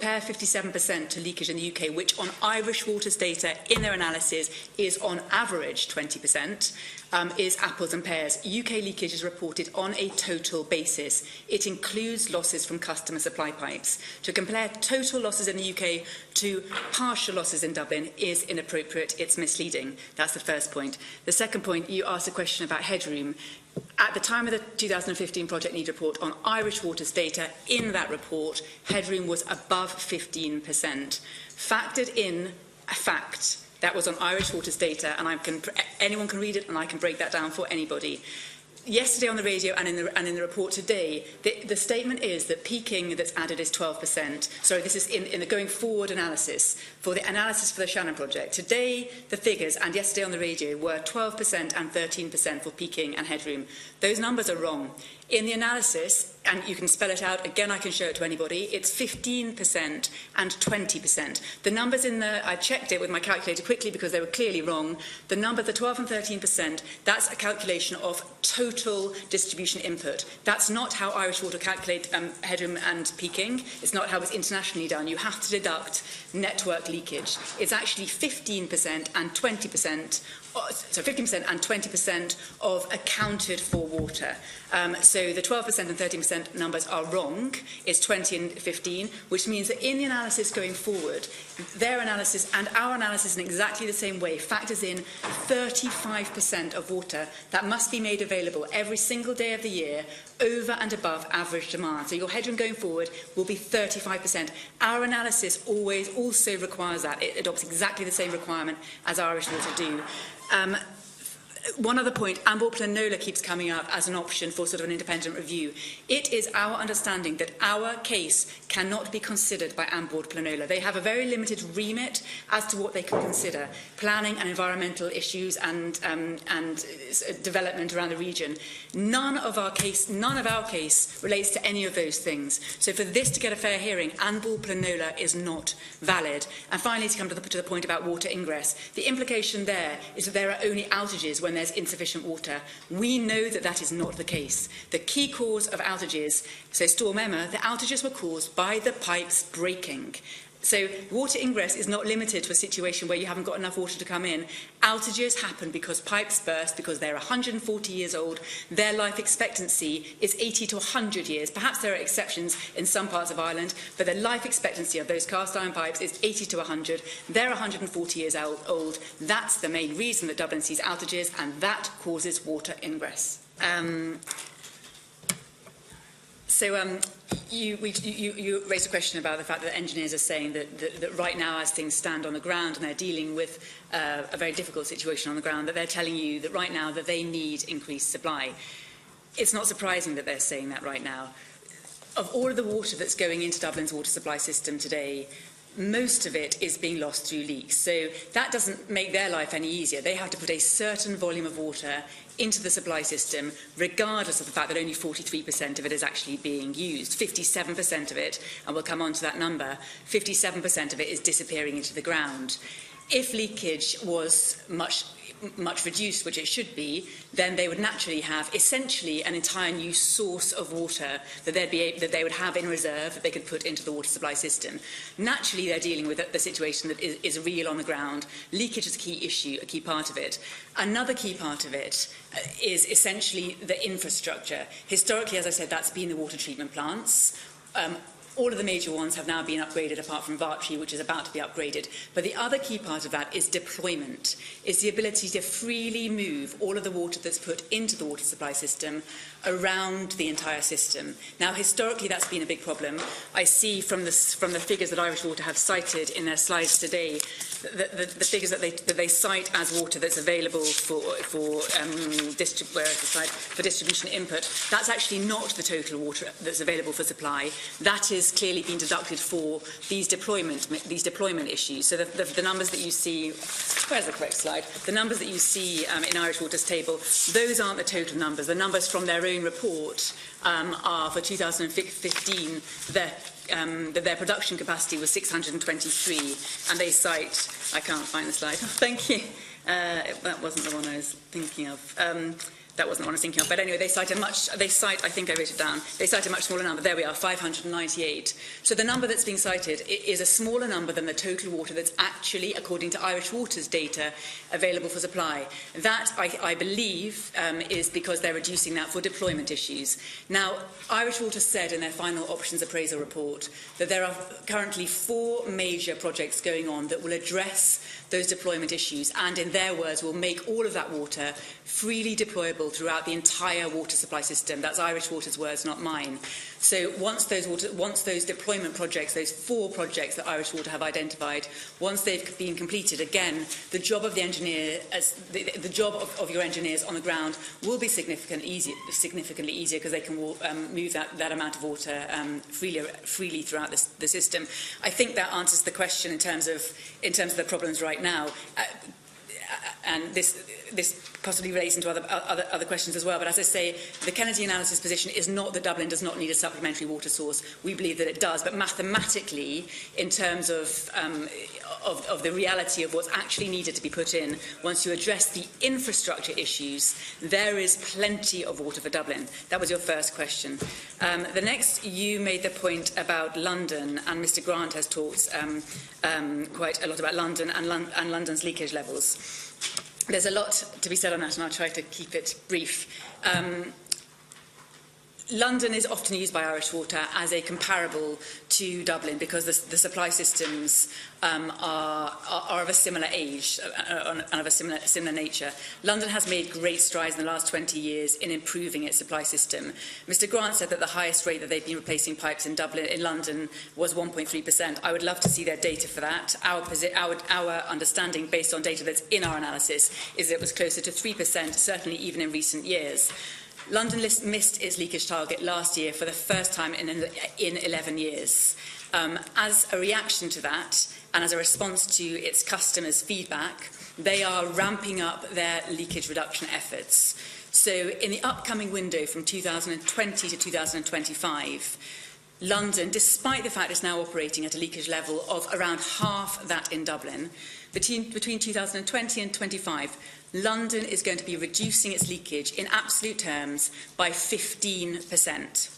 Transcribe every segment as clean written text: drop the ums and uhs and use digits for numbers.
compare 57% to leakage in the UK, which on Irish Water's data in their analysis is on average 20%, is apples and pears. UK leakage is reported on a total basis. It includes losses from customer supply pipes. To compare total losses in the UK to partial losses in Dublin is inappropriate. It's misleading. That's the first point. The second point, you asked a question about headroom. At the time of the 2015 Project Need report on Irish Water's data, in that report, headroom was above 15%. Factored in a fact that was on Irish Water's data, and anyone can read it and I can break that down for anybody. Yesterday on the radio and in the report today, the statement is that peaking that's added is 12%. Sorry, this is in the going forward analysis, for the analysis for the Shannon project. Today, the figures, and yesterday on the radio, were 12% and 13% for peaking and headroom. Those numbers are wrong. In the analysis, and you can spell it out, again I can show it to anybody, it's 15% and 20%. The numbers in the, I checked it with my calculator quickly because they were clearly wrong. The number, the 12 and 13%, that's a calculation of total distribution input. That's not how Irish Water calculate headroom and peaking. It's not how it's internationally done. You have to deduct network leakage. It's actually 15% and 20%. So 15% and 20% of accounted for water. So the 12% and 13% numbers are wrong. It's 20 and 15, which means that in the analysis going forward, their analysis and our analysis in exactly the same way factors in 35% of water that must be made available every single day of the year over and above average demand. So your headroom going forward will be 35%. Our analysis always also requires that. It adopts exactly the same requirement as Irish Water do. One other point, Ambul Planola keeps coming up as an option for sort of an independent review. It is our understanding that our case cannot be considered by Ambul Planola. They have a very limited remit as to what they can consider, planning and environmental issues and development around the region. None of our case relates to any of those things. So for this to get a fair hearing, Ambul Planola is not valid. And finally, to come to the point about water ingress, the implication there is that there are only outages when there's insufficient water. We know that that is not the case. The key cause of outages, so Storm Emma, the outages were caused by the pipes breaking. So water ingress is not limited to a situation where you haven't got enough water to come in. Outages happen because pipes burst, because they're 140 years old. Their life expectancy is 80 to 100 years. Perhaps there are exceptions in some parts of Ireland, but the life expectancy of those cast iron pipes is 80 to 100. They're 140 years old. That's the main reason that Dublin sees outages, and that causes water ingress. You raised a question about the fact that engineers are saying that right now, as things stand on the ground, and they're dealing with a very difficult situation on the ground, that they're telling you that right now that they need increased supply. It's not surprising that they're saying that right now. Of all of the water that's going into Dublin's water supply system today, most of it is being lost through leaks. So that doesn't make their life any easier. They have to put a certain volume of water into the supply system, regardless of the fact that only 43% of it is actually being used. 57% of it, and we'll come on to that number, 57% of it is disappearing into the ground. If leakage was much reduced, which it should be, then they would naturally have essentially an entire new source of water that they would have in reserve that they could put into the water supply system. Naturally, they're dealing with the situation that is real on the ground. Leakage is a key issue, a key part of it. Another key part of it is essentially the infrastructure. Historically, as I said, that's been the water treatment plants. All of the major ones have now been upgraded, apart from Vartry, which is about to be upgraded. But the other key part of that is deployment. It's the ability to freely move all of the water that's put into the water supply system around the entire system. Now, historically, that's been a big problem. I see from the figures that Irish Water have cited in their slides today, the figures that they cite as water that's available for distribution input. That's actually not the total water that's available for supply. That is clearly been deducted for these deployment issues. So the numbers that you see, where's the correct slide? The numbers that you see in Irish Water's table, those aren't the total numbers. The numbers from their own report are for 2015, their production capacity was 623, and they cite, I can't find the slide, thank you, that wasn't the one I was thinking of. that wasn't the one I was thinking of. But anyway, they cite, I think I wrote it down, they cite a much smaller number. There we are, 598. So the number that's being cited is a smaller number than the total water that's actually, according to Irish Water's data, available for supply. That, I believe, is because they're reducing that for deployment issues. Now, Irish Water said in their final options appraisal report that there are currently 4 major projects going on that will address those deployment issues and, in their words, will make all of that water freely deployable throughout the entire water supply system. That's Irish Water's words, not mine. So once those deployment projects, those 4 projects that Irish Water have identified, once they've been completed, again, the job of the engineer, the job of your engineers on the ground will be significantly easier because they can move that amount of water freely throughout the system. I think that answers the question in terms of the problems right now. And this possibly relates into other questions as well. But as I say, the Kennedy analysis position is not that Dublin does not need a supplementary water source. We believe that it does. But mathematically, in terms of the reality of what's actually needed to be put in, once you address the infrastructure issues, there is plenty of water for Dublin. That was your first question. The next, you made the point about London, and Mr. Grant has talked quite a lot about London and London's leakage levels. There's a lot to be said on that, and I'll try to keep it brief. London is often used by Irish Water as a comparable to Dublin because the supply systems are of a similar age and of a similar nature. London has made great strides in the last 20 years in improving its supply system. Mr. Grant said that the highest rate that they've been replacing pipes in London was 1.3%. I would love to see their data for that. Our understanding, based on data that's in our analysis, is that it was closer to 3%, certainly even in recent years. London missed its leakage target last year for the first time in 11 years. As a reaction to that, and as a response to its customers' feedback, they are ramping up their leakage reduction efforts. So in the upcoming window from 2020 to 2025, London, despite the fact it's now operating at a leakage level of around half that in Dublin, between 2020 and 25, London is going to be reducing its leakage in absolute terms by 15%.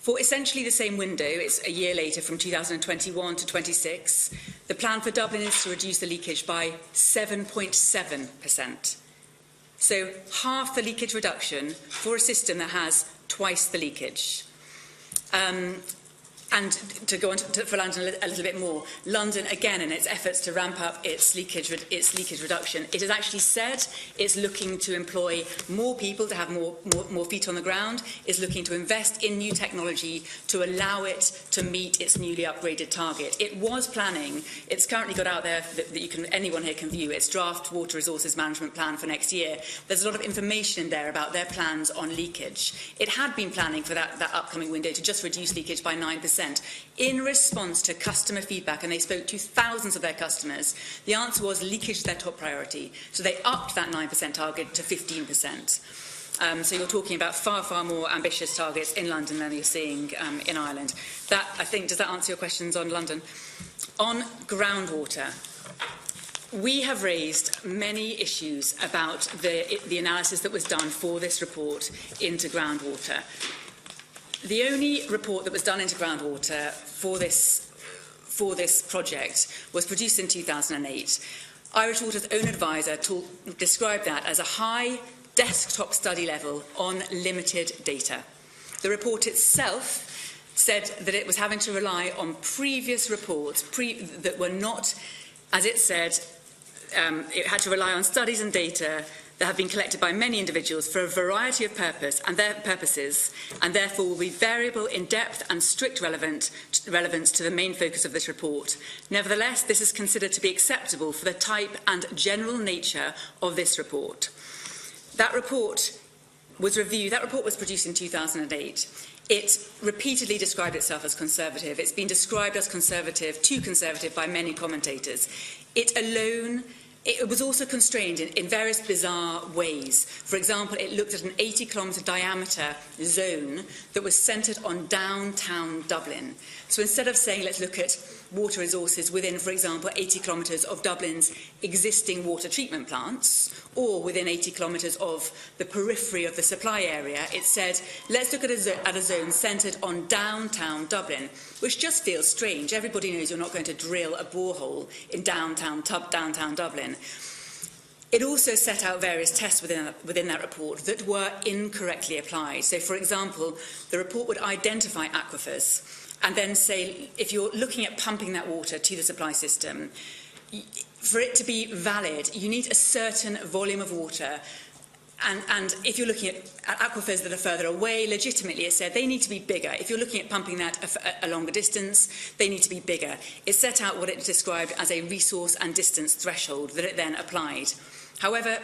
For essentially the same window, it's a year later from 2021 to 26, the plan for Dublin is to reduce the leakage by 7.7%. So half the leakage reduction for a system that has twice the leakage. And to go on for London a little bit more, London, again, in its efforts to ramp up its leakage reduction, it has actually said it's looking to employ more people, to have more feet on the ground, is looking to invest in new technology to allow it to meet its newly upgraded target. It was planning, it's currently got out there that anyone here can view, its draft water resources management plan for next year. There's a lot of information in there about their plans on leakage. It had been planning for that upcoming window to just reduce leakage by 9%. In response to customer feedback, and they spoke to thousands of their customers, the answer was leakage is their top priority. So they upped that 9% target to 15%. So you're talking about far, far more ambitious targets in London than you're seeing in Ireland. That, I think, does that answer your questions on London? On groundwater, we have raised many issues about the analysis that was done for this report into groundwater. The only report that was done into groundwater for this project was produced in 2008. Irish Water's own advisor described that as a high desktop study level on limited data. The report itself said that it was having to rely on previous reports that were not, as it said, it had to rely on studies and data that have been collected by many individuals for a variety of purposes, and therefore will be variable in depth and strict relevance to the main focus of this report. Nevertheless, this is considered to be acceptable for the type and general nature of this report. That report was produced in 2008. It repeatedly described itself as conservative. It's been described as too conservative by many commentators. It was also constrained in various bizarre ways. For example, it looked at an 80-kilometre diameter zone that was centred on downtown Dublin. So instead of saying, let's look at water resources within, for example, 80 kilometres of Dublin's existing water treatment plants, or within 80 kilometres of the periphery of the supply area. It said, let's look at a zone centred on downtown Dublin, which just feels strange. Everybody knows you're not going to drill a borehole in downtown Dublin. It also set out various tests within that report that were incorrectly applied. So, for example, the report would identify aquifers and then say, if you're looking at pumping that water to the supply system, for it to be valid, you need a certain volume of water. And if you're looking at aquifers that are further away, legitimately it said they need to be bigger. If you're looking at pumping that a longer distance, they need to be bigger. It set out what it described as a resource and distance threshold that it then applied. However,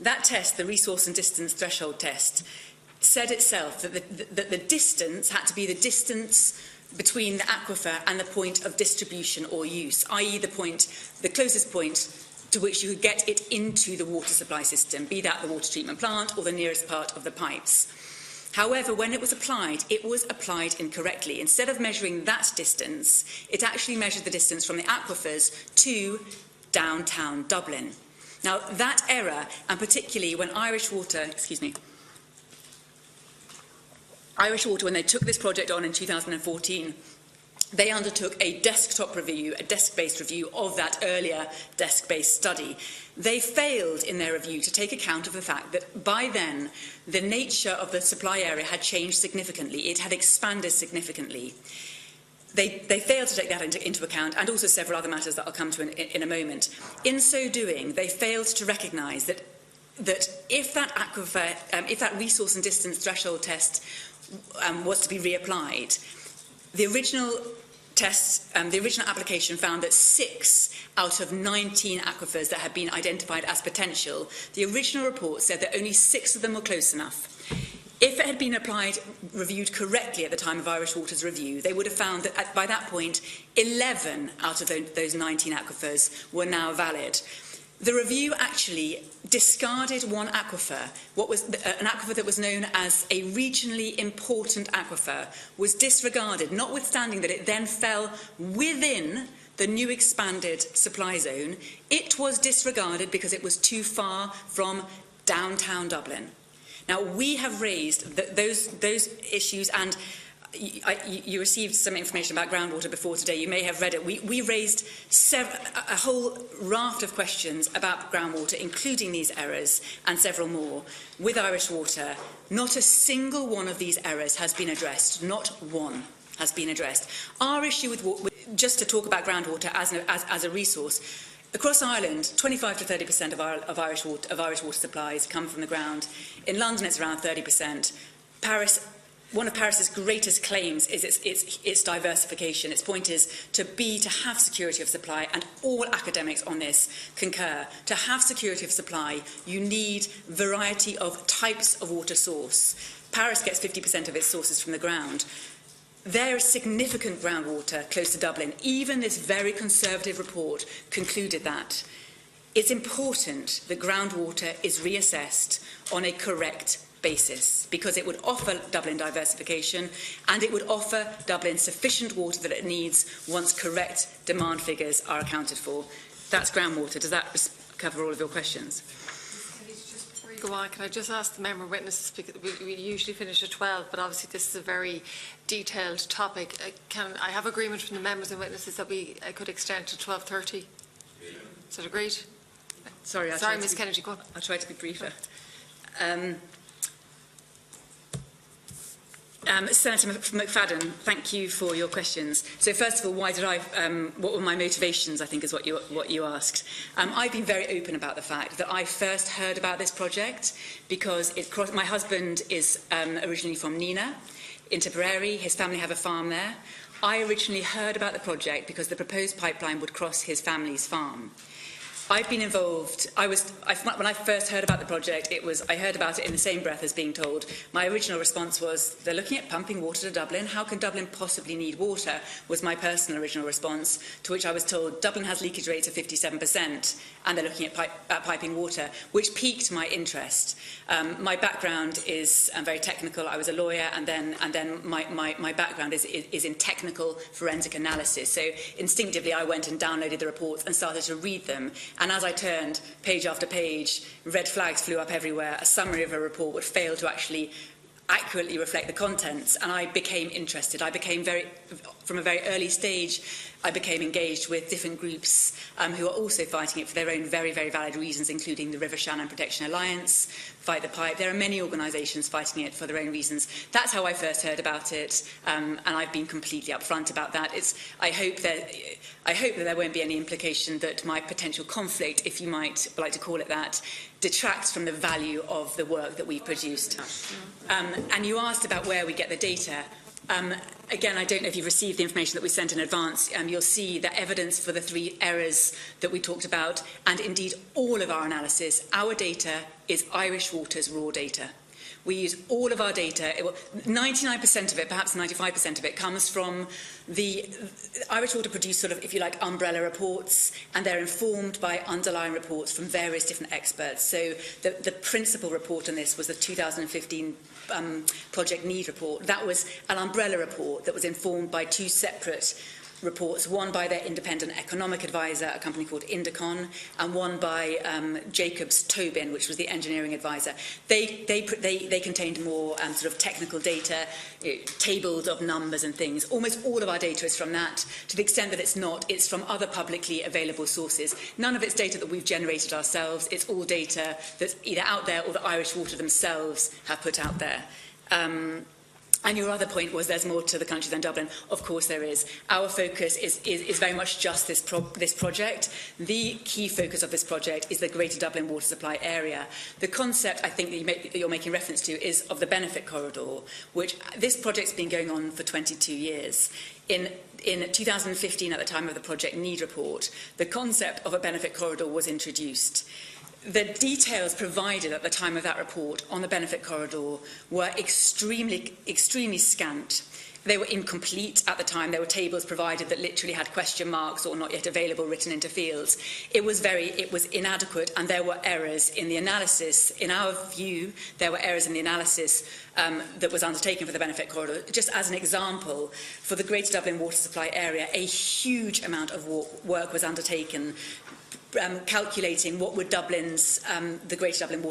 that test, the resource and distance threshold test, said itself that the distance had to be the distance between the aquifer and the point of distribution or use, i.e. the closest point to which you could get it into the water supply system, be that the water treatment plant or the nearest part of the pipes. However, when it was applied incorrectly. Instead of measuring that distance, it actually measured the distance from the aquifers to downtown Dublin. Now, that error, and particularly when Irish Water, when they took this project on in 2014, they undertook a desktop review, a desk-based review of that earlier desk-based study. They failed in their review to take account of the fact that by then, the nature of the supply area had changed significantly. It had expanded significantly. They failed to take that into account, and also several other matters that I'll come to in a moment. In so doing, they failed to recognise that if that aquifer, if that resource and distance threshold test was to be reapplied, the original test, the original application found that 6 out of 19 aquifers that had been identified as potential, the original report said that only 6 of them were close enough. If it had been reviewed correctly at the time of Irish Water's review, they would have found that by that point, 11 out of those 19 aquifers were now valid. The review actually discarded one aquifer, an aquifer that was known as a regionally important aquifer, was disregarded, notwithstanding that it then fell within the new expanded supply zone. It was disregarded because it was too far from downtown Dublin. Now, we have raised those issues, and you received some information about groundwater before today. You may have read it. We raised a whole raft of questions about groundwater, including these errors and several more, with Irish Water. Not a single one of these errors has been addressed. Not one has been addressed. Our issue just to talk about groundwater as a resource, across Ireland, 25 to 30% of Irish water supplies come from the ground. In London, it's around 30%. Paris, one of Paris's greatest claims is its diversification. Its point is to have security of supply, and all academics on this concur. To have security of supply, you need variety of types of water source. Paris gets 50% of its sources from the ground. There is significant groundwater close to Dublin. Even this very conservative report concluded that. It's important that groundwater is reassessed on a correct basis, because it would offer Dublin diversification, and it would offer Dublin sufficient water that it needs once correct demand figures are accounted for. That's groundwater. Does that cover all of your questions? Go on, can I just ask the member witnesses, because we usually finish at 12, but obviously this is a very detailed topic. Can I have agreement from the members and witnesses that we could extend to 12:30? Is that agreed? Sorry, Ms Kennedy, go on. I'll try to be briefer. Senator McFadden, thank you for your questions. So first of all, what were my motivations, I think is what you asked. I've been very open about the fact that I first heard about this project because my husband is originally from Nina in Tipperary. His family have a farm there. I originally heard about the project because the proposed pipeline would cross his family's farm. I've been involved. When I first heard about the project, I heard about it in the same breath as being told. My original response was, they're looking at pumping water to Dublin. How can Dublin possibly need water? Was my personal original response, to which I was told Dublin has leakage rates of 57%, and they're looking at piping water, which piqued my interest. My background is very technical. I was a lawyer, and then my background is in technical forensic analysis. So instinctively, I went and downloaded the reports and started to read them. And as I turned page after page, red flags flew up everywhere. A summary of a report would fail to actually accurately reflect the contents, and I became interested. From a very early stage, I became engaged with different groups who are also fighting it for their own very, very valid reasons, including the River Shannon Protection Alliance, Fight the Pipe. There are many organisations fighting it for their own reasons. That's how I first heard about it, and I've been completely upfront about that. I hope that there won't be any implication that my potential conflict, if you might like to call it that, detracts from the value of the work that we've produced. And you asked about where we get the data. Again, I don't know if you've received the information that we sent in advance. You'll see the evidence for the 3 errors that we talked about, and indeed all of our analysis. Our data is Irish Water's raw data. We use all of our data. 99% of it, perhaps 95% of it, comes from the Irish Water produce sort of, if you like, umbrella reports, and they're informed by underlying reports from various different experts. So the principal report on this was the 2015 Project Need report. That was an umbrella report that was informed by 2 separate reports, one by their independent economic advisor, a company called Indicon, and one by Jacobs Tobin, which was the engineering advisor. They contained more sort of technical data, tables of numbers and things. Almost all of our data is from that. To the extent that it's not, it's from other publicly available sources. None of it's data that we've generated ourselves. It's all data that's either out there or that Irish Water themselves have put out there. And your other point was there's more to the country than Dublin. Of course there is. Our focus is very much just this project. The key focus of this project is the Greater Dublin Water Supply Area. The concept, I think, that you're making reference to is of the benefit corridor, which this project's been going on for 22 years. In 2015, at the time of the Project Need report, the concept of a benefit corridor was introduced. The details provided at the time of that report on the benefit corridor were extremely scant. They were incomplete at the time. There were tables provided that literally had question marks or not yet available written into fields. It was inadequate, and there were errors in the analysis. In our view, there were errors in the analysis that was undertaken for the benefit corridor. Just as an example, for the Greater Dublin Water Supply Area, a huge amount of work was undertaken calculating what would the Greater Dublin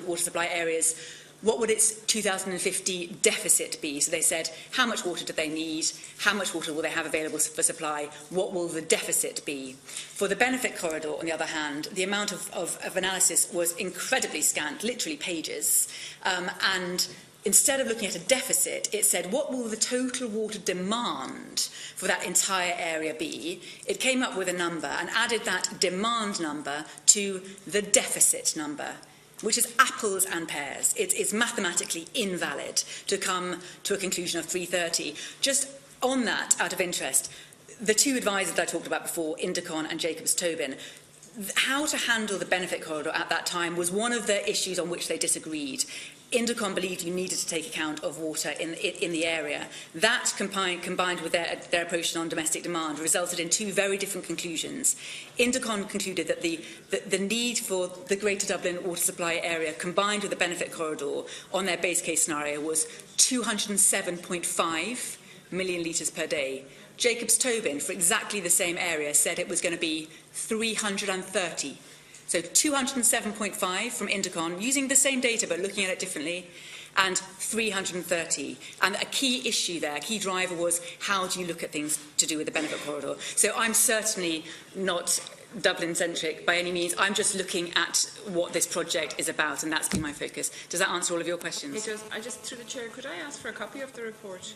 water supply areas, what would its 2050 deficit be? So they said, how much water do they need? How much water will they have available for supply? What will the deficit be? For the benefit corridor, on the other hand, the amount of analysis was incredibly scant, literally pages, and instead of looking at a deficit, it said, what will the total water demand for that entire area be? It came up with a number and added that demand number to the deficit number, which is apples and pears. It's mathematically invalid to come to a conclusion of 330. Just on that, out of interest, the 2 advisors that I talked about before, Indicon and Jacobs Tobin, how to handle the benefit corridor at that time was one of the issues on which they disagreed. Indicon believed you needed to take account of water in the area. That, combined with their approach on domestic demand, resulted in 2 very different conclusions. Indicon concluded that the need for the Greater Dublin Water Supply Area, combined with the benefit corridor, on their base case scenario, was 207.5 million litres per day. Jacobs Tobin, for exactly the same area, said it was going to be 330. So 207.5 from Indicon, using the same data but looking at it differently, and 330. And a key issue there, a key driver was, how do you look at things to do with the benefit corridor? So I'm certainly not Dublin-centric by any means. I'm just looking at what this project is about, and that's been my focus. Does that answer all of your questions? It does. Through the chair, could I ask for a copy of the report?